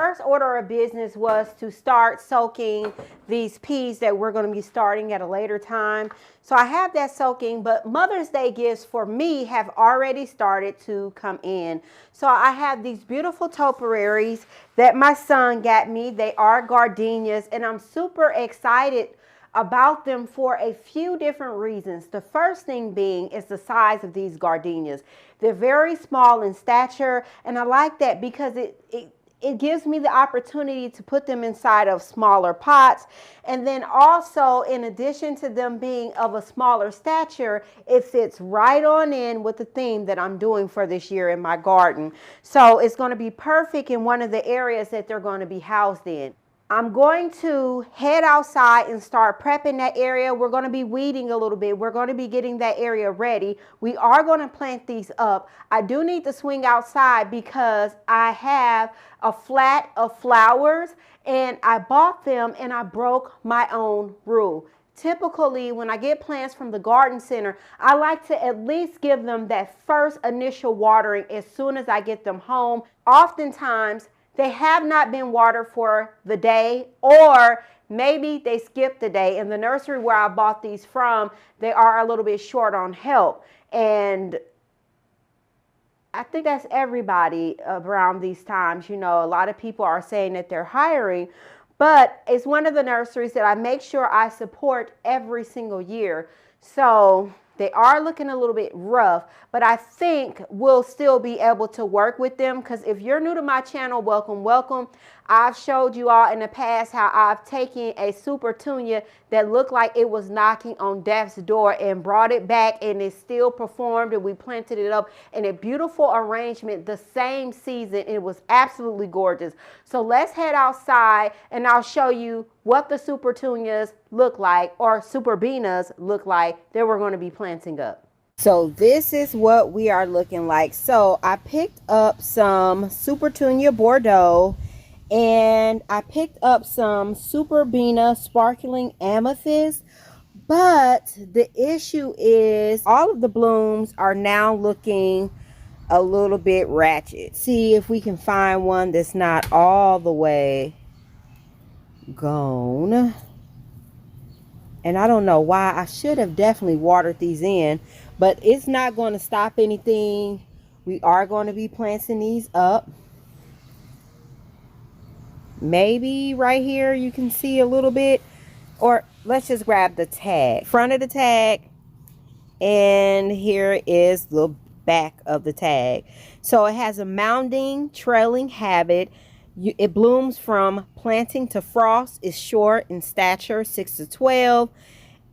First order of business was to start soaking these peas that we're going to be starting at a later time. So I have that soaking, but Mother's Day gifts for me have already started to come in. So I have these beautiful topiaries that my son got me. They are gardenias, and I'm super excited about them for a few different reasons. The first thing being is the size of these gardenias. They're very small in stature, and I like that because it gives me the opportunity to put them inside of smaller pots. And then also, in addition to them being of a smaller stature, it fits right on in with the theme that I'm doing for this year in my garden. So it's going to be perfect in one of the areas that they're going to be housed in. I'm going to head outside and start prepping that area. We're going to be weeding a little bit. We're going to be getting that area ready. We are going to plant these up. I do need to swing outside because I have a flat of flowers and I bought them and I broke my own rule. Typically, when I get plants from the garden center, I like to at least give them that first initial watering as soon as I get them home. Oftentimes, they have not been watered for the day, or maybe they skipped the day. In the nursery where I bought these from, they are a little bit short on help. And I think that's everybody around these times. You know, a lot of people are saying that they're hiring, but it's one of the nurseries that I make sure I support every single year. So they are looking a little bit rough, but I think we'll still be able to work with them, because if you're new to my channel, welcome, welcome. I've showed you all in the past how I've taken a super tunia that looked like it was knocking on death's door and brought it back, and it still performed, and we planted it up in a beautiful arrangement the same season. It was absolutely gorgeous. So let's head outside and I'll show you what the super tunias look like, or super beanas look like, that we're going to be planting up. So this is what we are looking like. So I picked up some Super Tunia Bordeaux, and I picked up some Super Beana Sparkling Amethyst. But the issue is all of the blooms are now looking a little bit ratchet. See if we can find one that's not all the way gone. And I don't know why. I should have definitely watered these in, but it's not going to stop anything. We are going to be planting these up. Maybe right here you can see a little bit, or let's just grab the tag, front of the tag, and here is the back of the tag. So it has a mounding trailing habit. It blooms from planting to frost. Is short in stature, 6 to 12,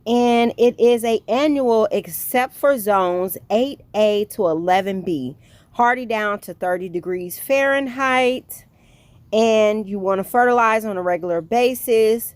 and it is a annual except for zones 8A to 11B, hardy down to 30 degrees Fahrenheit. And you want to fertilize on a regular basis.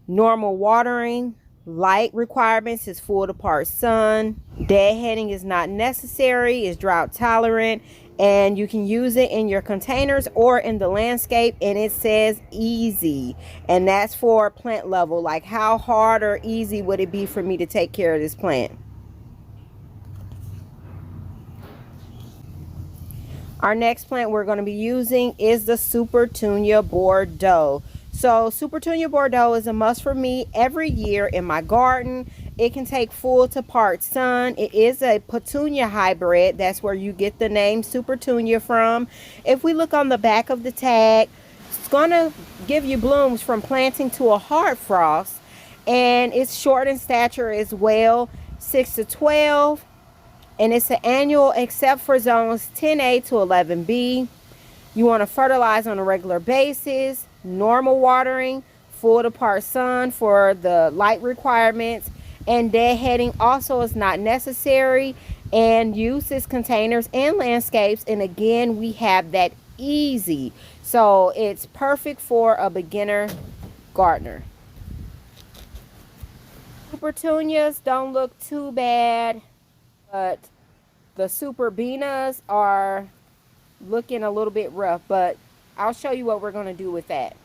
Normal watering. Light requirements is full to part sun. Deadheading is not necessary. It's drought tolerant. And you can use it in your containers or in the landscape. And it says easy. And that's for plant level. Like, how hard or easy would it be for me to take care of this plant? Our next plant we're going to be using is the Super Tunia Bordeaux. So Super Tunia Bordeaux is a must for me every year in my garden. It can take full to part sun. It is a petunia hybrid. That's where you get the name Super Tunia from. If we look on the back of the tag, it's going to give you blooms from planting to a hard frost. And it's short in stature as well, 6 to 12. And it's an annual except for zones 10A to 11B. You want to fertilize on a regular basis. Normal watering, full to part sun for the light requirements. And deadheading also is not necessary. And uses containers and landscapes. And again, we have that easy. So it's perfect for a beginner gardener. Super Tunias don't look too bad, but the Super Beanas are looking a little bit rough, but I'll show you what we're going to do with that.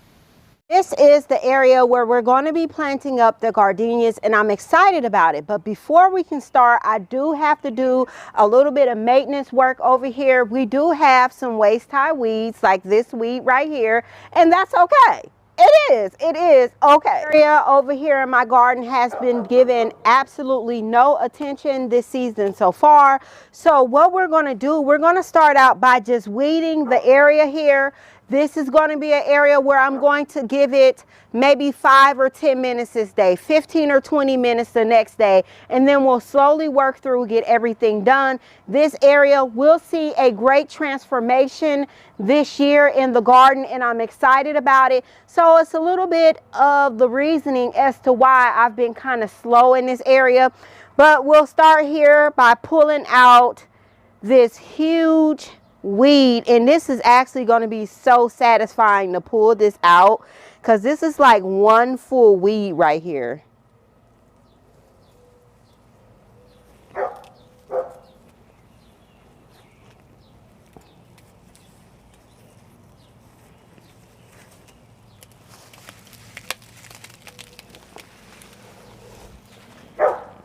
This is the area where we're going to be planting up the gardenias, and I'm excited about it. But before we can start, I do have to do a little bit of maintenance work over here. We do have some waist-high weeds like this weed right here, and that's okay. It is okay. The area over here in my garden has been given absolutely no attention this season so far. So what we're going to do, we're going to start out by just weeding the area here. This is going to be an area where I'm going to give it maybe 5 or 10 minutes this day, 15 or 20 minutes the next day, and then we'll slowly work through, get everything done. This area will see a great transformation this year in the garden, and I'm excited about it. So it's a little bit of the reasoning as to why I've been kind of slow in this area, but we'll start here by pulling out this huge weed, and this is actually going to be so satisfying to pull this out because this is like one full weed right here.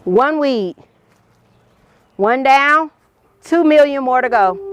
One weed, one down, 2 million more to go.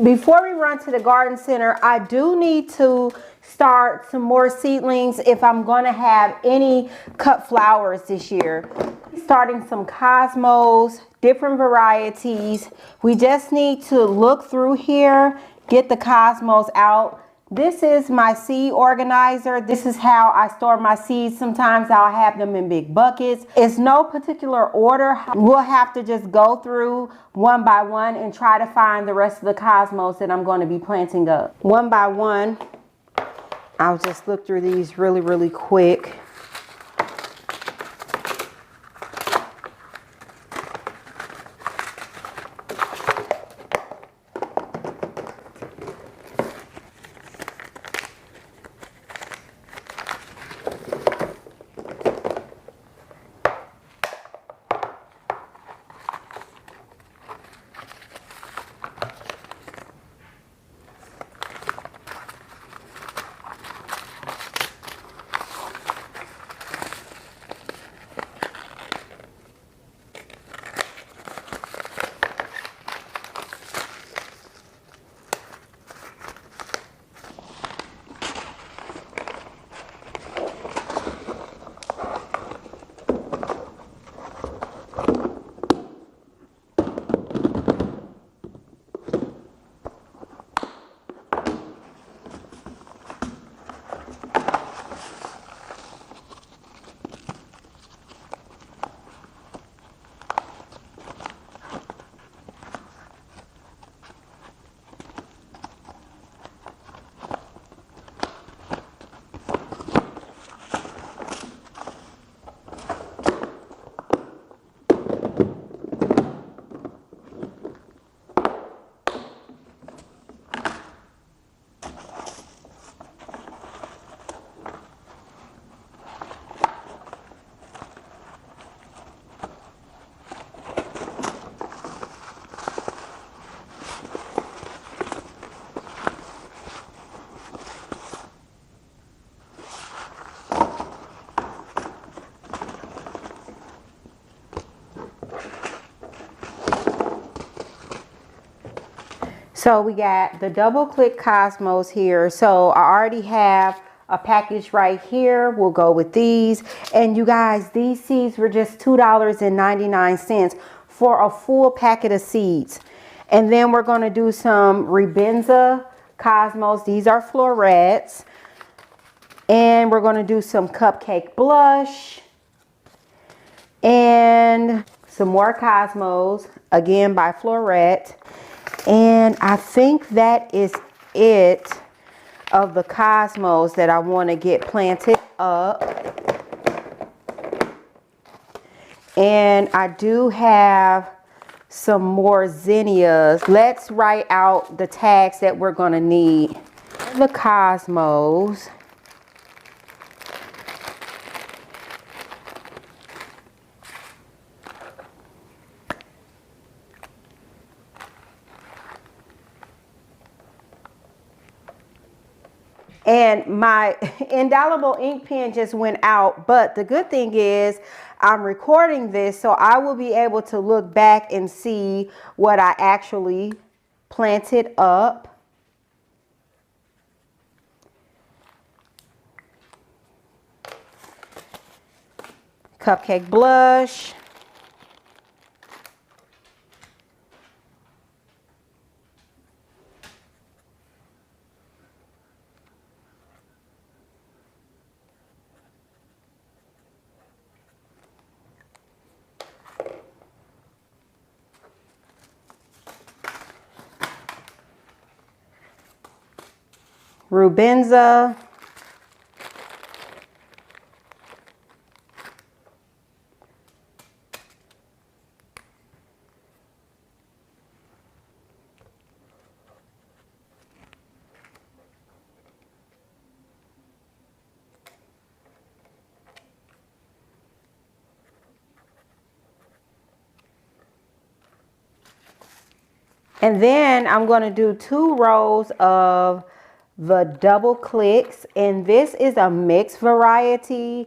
Before we run to the garden center, I do need to start some more seedlings if I'm going to have any cut flowers this year. Starting some cosmos, different varieties. We just need to look through here, get the cosmos out. This is my seed organizer. This is how I store my seeds. Sometimes I'll have them in big buckets. It's no particular order. We'll have to just go through one by one and try to find the rest of the cosmos that I'm going to be planting up. One by one, I'll just look through these really quick. So we got the double click cosmos here. So I already have a package right here. We'll go with these. And you guys, these seeds were just $2.99 for a full packet of seeds. And then we're going to do some Rebenza cosmos. These are florets. And we're going to do some cupcake blush. And some more cosmos, again by Floret. And I think that is it of the cosmos that I want to get planted up. And I do have some more zinnias. Let's write out the tags that we're going to need. The cosmos. And my indelible ink pen just went out, but the good thing is I'm recording this, so I will be able to look back and see what I actually planted up. Cupcake blush. Rebenza. And then I'm going to do 2 rows of the double clicks, and this is a mixed variety.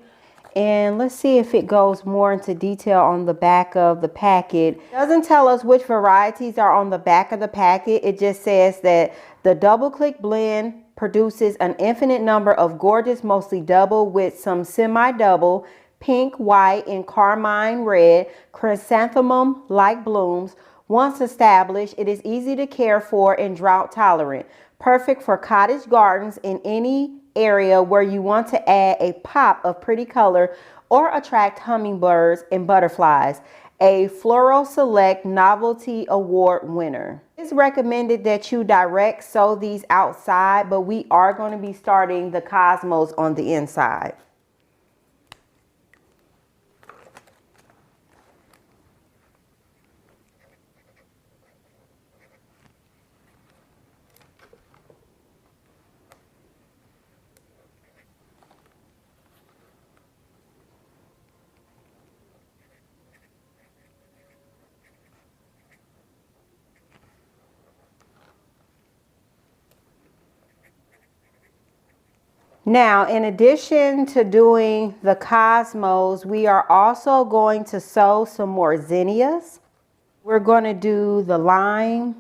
And let's see if it goes more into detail on the back of the packet. It doesn't tell us which varieties are on the back of the packet. It just says that the double click blend produces an infinite number of gorgeous, mostly double with some semi-double, pink, white, and carmine red, chrysanthemum-like blooms. Once established, it is easy to care for and drought tolerant. Perfect for cottage gardens in any area where you want to add a pop of pretty color or attract hummingbirds and butterflies. A Floral Select Novelty Award winner. It's recommended that you direct sow these outside, but we are going to be starting the cosmos on the inside. Now, in addition to doing the cosmos, we are also going to sow some more zinnias. We're going to do the lime.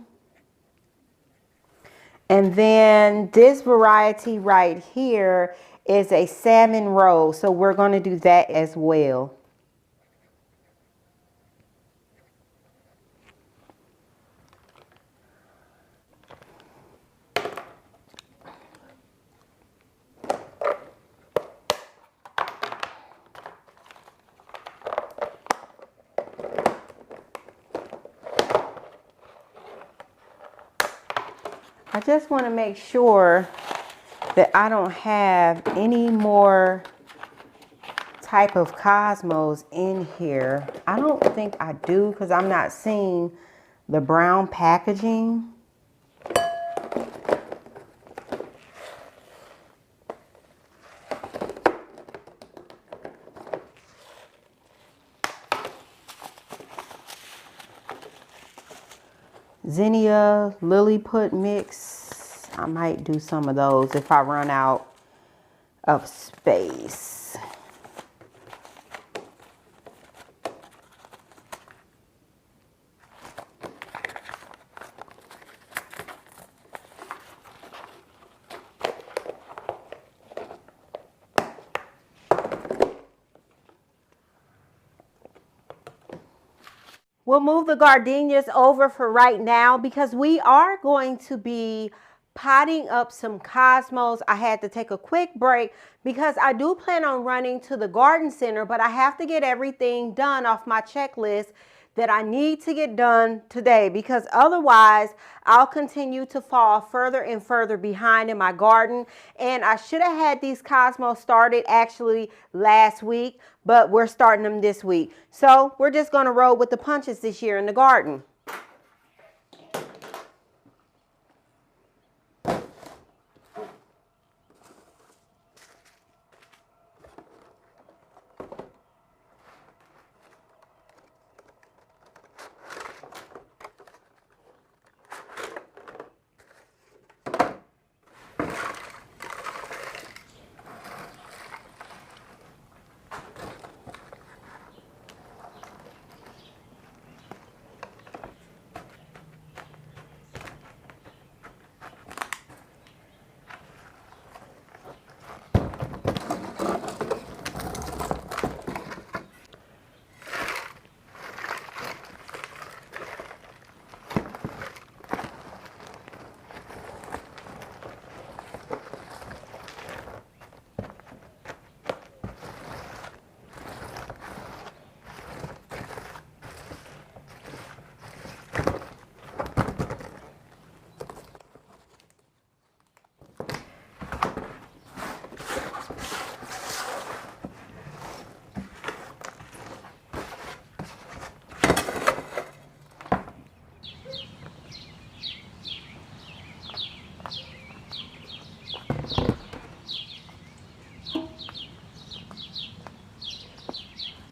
And then this variety right here is a salmon rose, so we're going to do that as well. I just want to make sure that I don't have any more type of cosmos in here. I don't think I do because I'm not seeing the brown packaging. Zinnia, Lilliput mix. I might do some of those if I run out of space. We'll move the gardenias over for right now because we are going to be potting up some cosmos. I had to take a quick break because I do plan on running to the garden center, but I have to get everything done off my checklist that I need to get done today, because otherwise I'll continue to fall further and further behind in my garden. And I should have had these cosmos started actually last week, but we're starting them this week. So we're just going to roll with the punches this year in the garden.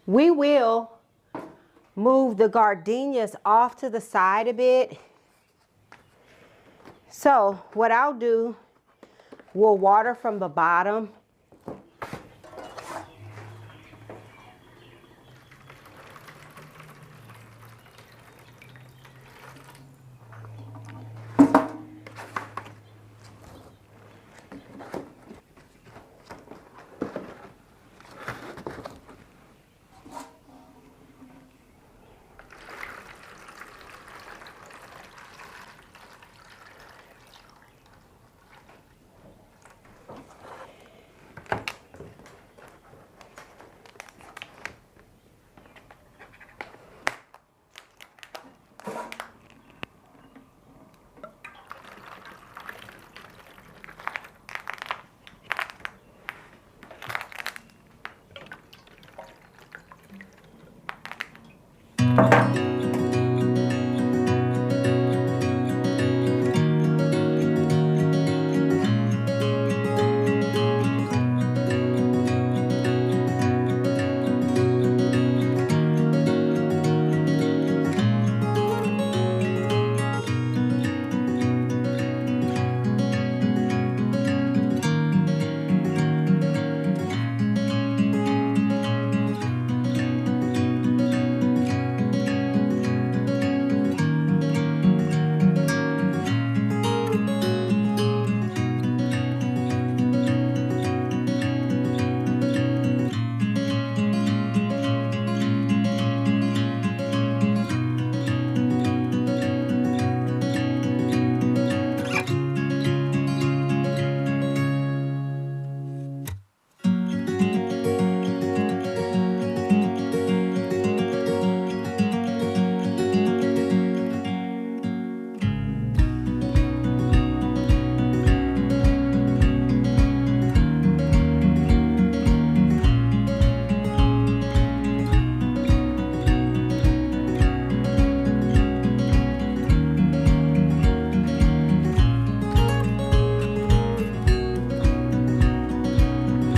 We will move the gardenias off to the side a bit. So what I'll do, we'll water from the bottom.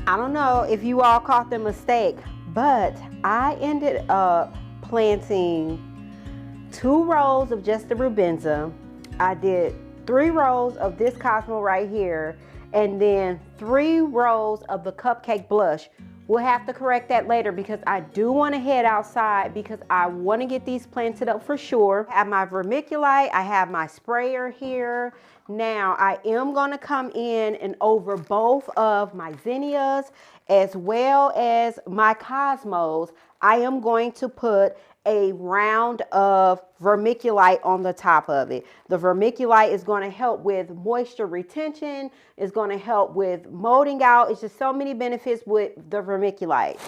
I don't know if you all caught the mistake, but I ended up planting 2 rows of just the rubenza. I did 3 rows of this cosmo right here, and then 3 rows of the cupcake blush. We'll have to correct that later because I do want to head outside because I want to get these planted up for sure. I have my vermiculite, I have my sprayer here. Now I am going to come in and over both of my zinnias as well as my Cosmos, I am going to put a round of vermiculite on the top of it. The vermiculite is going to help with moisture retention. It's going to help with molding out. It's just so many benefits with the vermiculite.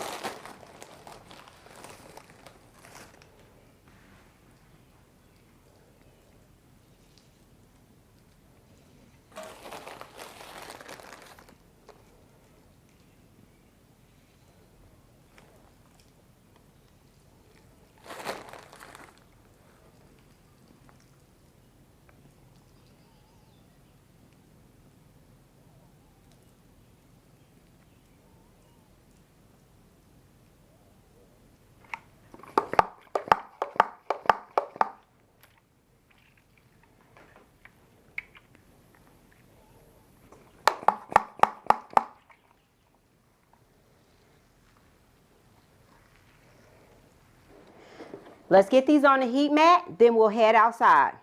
Let's get these on the heat mat, then we'll head outside.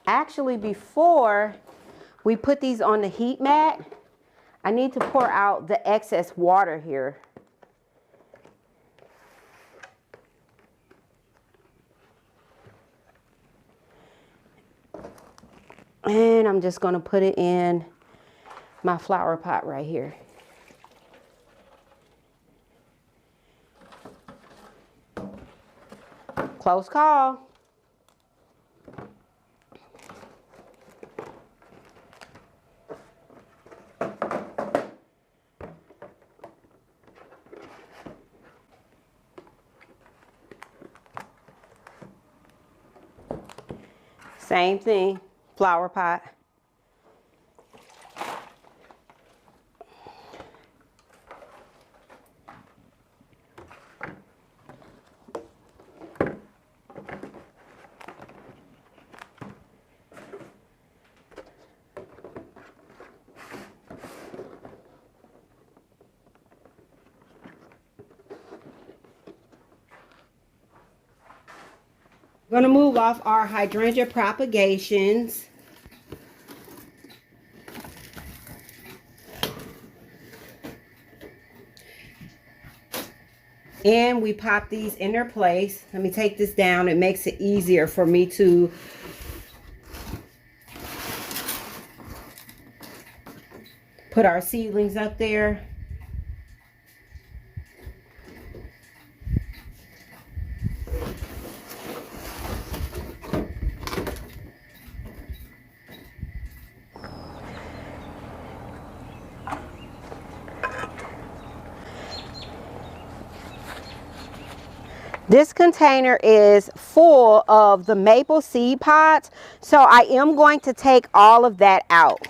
Actually, before we put these on the heat mat, I need to pour out the excess water here. And I'm just going to put it in my flower pot right here. Close call. Same thing, flower pot. We're going to move off our hydrangea propagations. And we pop these in their place. Let me take this down. It makes it easier for me to put our seedlings up there. This container is full of the maple seed pods, so I am going to take all of that out.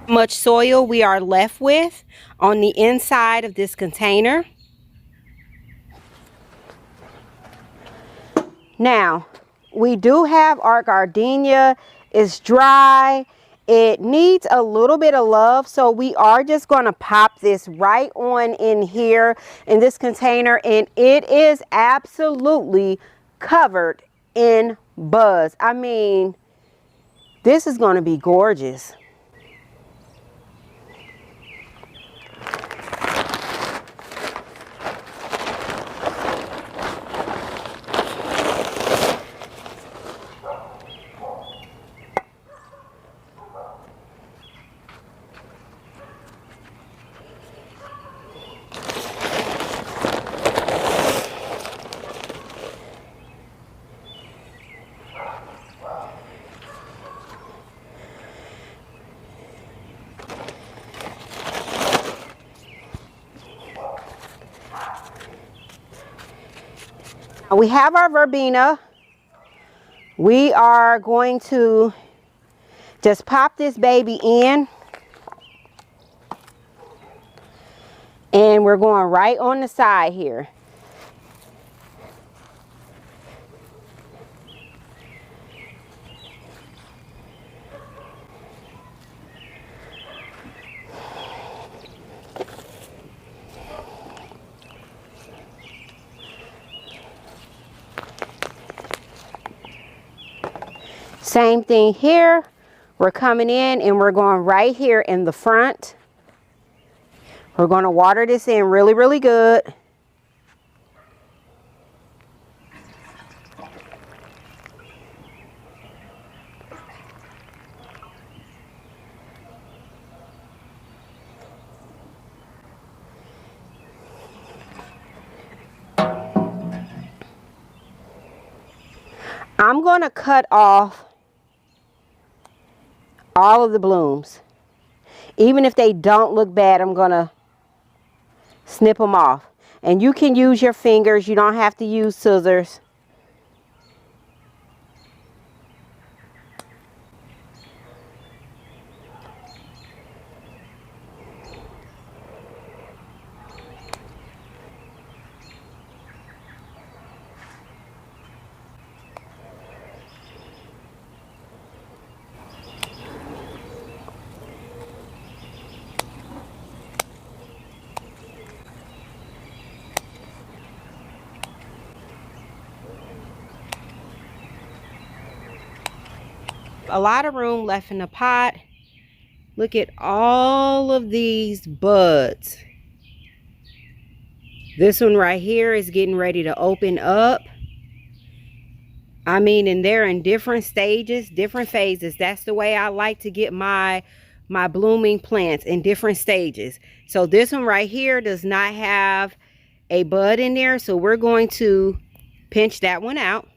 Much soil we are left with on the inside of this container. Now, we do have our gardenia. It's dry. It needs a little bit of love, so we are just going to pop this right on in here in this container, and it is absolutely covered in buds. I mean, this is going to be gorgeous. We have our verbena. We are going to Just pop this baby in. And we're going right on the side here. Same thing here. We're coming in and we're going right here in the front. We're going to water this in really, really good. I'm going to cut off all of the blooms. Even if they don't look bad, I'm going to snip them off. And you can use your fingers. You don't have to use scissors. A lot of room left in the pot. Look at all of these buds. This one right here is getting ready to open up. I mean, and they're in different stages, different phases. That's the way I like to get my blooming plants, in different stages. So this one right here does not have a bud in there, so we're going to pinch that one out.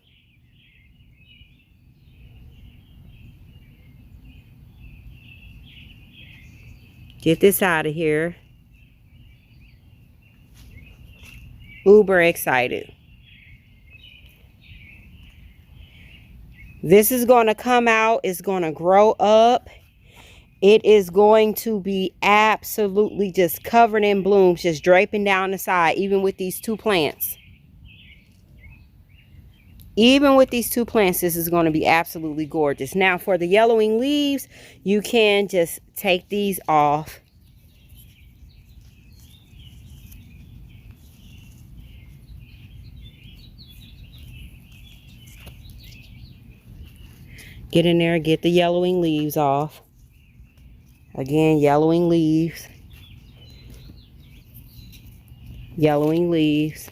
Get this out of here. Uber excited. This is going to come out. It's going to grow up. It is going to be absolutely just covered in blooms, just draping down the side, even with these two plants. Even with these two plants, this is going to be absolutely gorgeous. Now, for the yellowing leaves, you can just take these off. Get in there, get the yellowing leaves off. Again, yellowing leaves. Yellowing leaves.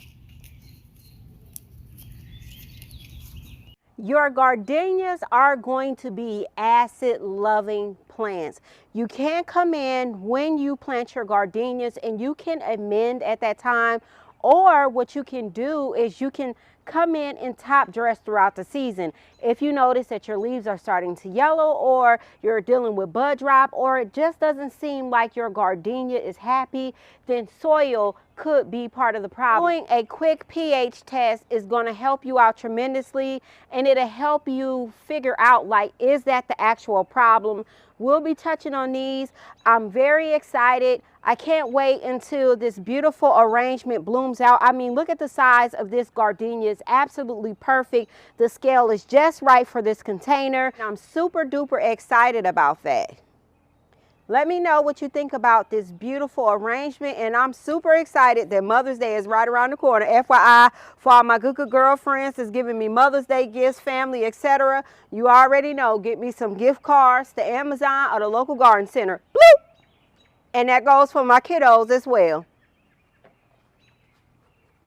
Your gardenias are going to be acid-loving plants. You can come in when you plant your gardenias and you can amend at that time, or what you can do is you can come in and top dress throughout the season. If you notice that your leaves are starting to yellow, or you're dealing with bud drop, or it just doesn't seem like your gardenia is happy, then soil could be part of the problem. Doing a quick pH test is going to help you out tremendously, and it'll help you figure out, like, is that the actual problem? We'll be touching on these. I'm very excited. I can't wait until this beautiful arrangement blooms out. I mean, look at the size of this gardenia. It's absolutely perfect. The scale is just right for this container. I'm super duper excited about that. Let me know what you think about this beautiful arrangement, and I'm super excited that Mother's Day is right around the corner. FYI, for all my good girlfriends that's giving me Mother's Day gifts, family, etc., you already know, get me some gift cards to Amazon or the local garden center. Bloop! And that goes for my kiddos as well.